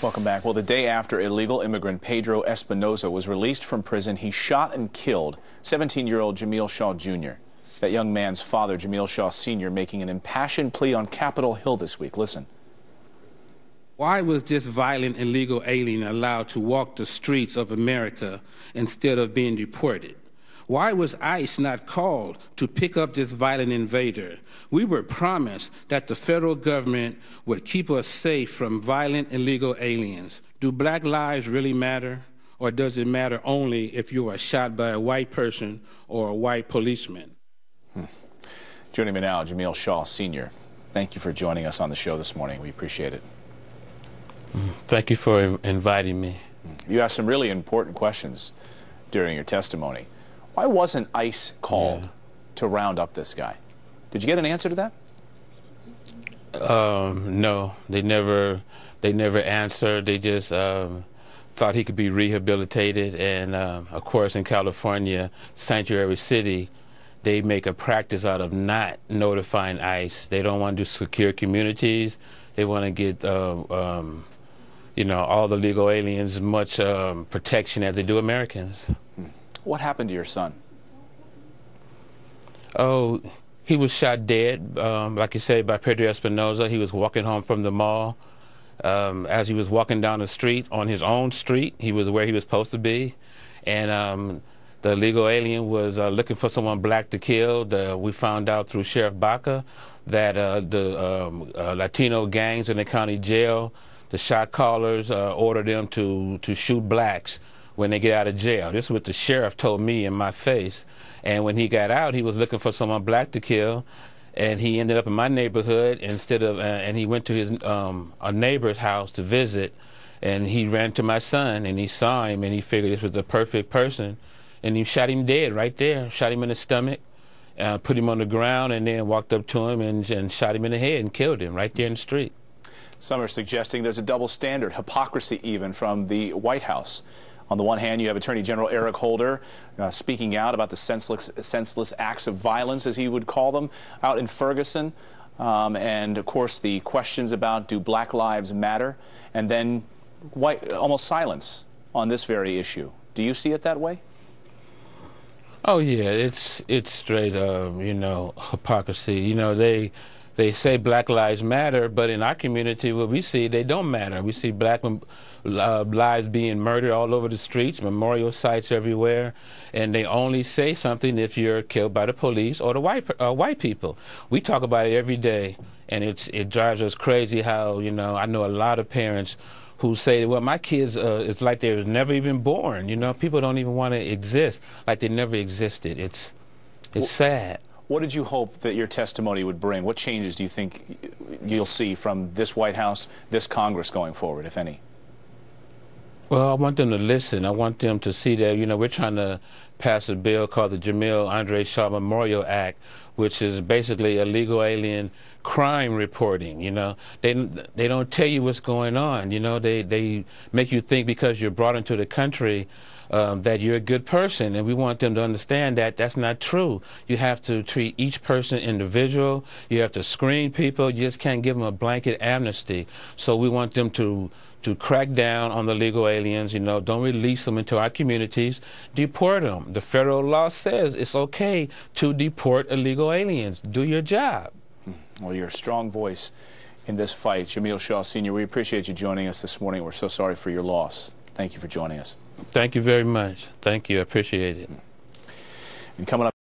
Welcome back. Well, the day after illegal immigrant Pedro Espinoza was released from prison, he shot and killed 17-year-old Jamil Shaw Jr. That young man's father, Jamil Shaw Sr., making an impassioned plea on Capitol Hill this week. Listen. Why was this violent illegal alien allowed to walk the streets of America instead of being deported? Why was ICE not called to pick up this violent invader? We were promised that the federal government would keep us safe from violent illegal aliens. Do black lives really matter? Or does it matter only if you are shot by a white person or a white policeman? Joining me now, Jamil Shaw Sr. Thank you for joining us on the show this morning. We appreciate it. Thank you for inviting me. You asked some really important questions during your testimony. Why wasn't ICE called to round up this guy? Did you get an answer to that? No, they never answered. They just thought he could be rehabilitated. And of course, in California, Sanctuary City, they make a practice out of not notifying ICE. They don't want to secure communities. They want to get you know, all the legal aliens as much protection as they do Americans. What happened to your son? Oh, he was shot dead, like you say, by Pedro Espinoza. He was walking home from the mall. As he was walking down the street, on his own street, he was where he was supposed to be. And the illegal alien was looking for someone black to kill. We found out through Sheriff Baca that the Latino gangs in the county jail, the shot callers ordered them to shoot blacks when they get out of jail. This is what the sheriff told me in my face. And when he got out, he was looking for someone black to kill, and he ended up in my neighborhood instead of, and he went to his a neighbor's house to visit, and he ran to my son, and he saw him, and he figured this was the perfect person, and he shot him dead right there, shot him in the stomach, put him on the ground, and then walked up to him and shot him in the head and killed him right there in the street. Some are suggesting there's a double standard, hypocrisy even, from the White House. On the one hand, you have Attorney General Eric Holder speaking out about the senseless acts of violence, as he would call them, out in Ferguson. And, of course, the questions about do black lives matter, and then almost silence on this very issue. Do you see it that way? Oh, yeah, it's straight, you know, hypocrisy. You know, they say black lives matter, but in our community, what we see, they don't matter. We see black lives being murdered all over the streets, memorial sites everywhere, and they only say something if you're killed by the police or the white people. We talk about it every day, and it drives us crazy how, you know, I know a lot of parents who say, well, my kids, it's like they were never even born. You know, people don't even want to exist, like they never existed. It's sad. What did you hope that your testimony would bring? What changes do you think you'll see from this White House, this Congress going forward, if any? Well, I want them to listen. I want them to see that, you know, we're trying to pass a bill called the Jamil Andre Shaw Memorial Act, which is basically illegal alien crime reporting. You know, they don't tell you what's going on. You know, they make you think because you're brought into the country that you're a good person, and we want them to understand that that's not true. You have to treat each person individual. You have to screen people. You just can't give them a blanket amnesty. So we want them to crack down on the legal aliens. You know, don't release them into our communities. Deport them. The federal law says it's okay to deport illegal aliens. Do your job. Well, you're a strong voice in this fight. Jamil Shaw Sr., we appreciate you joining us this morning. We're so sorry for your loss. Thank you for joining us. Thank you very much. Thank you. I appreciate it. And coming up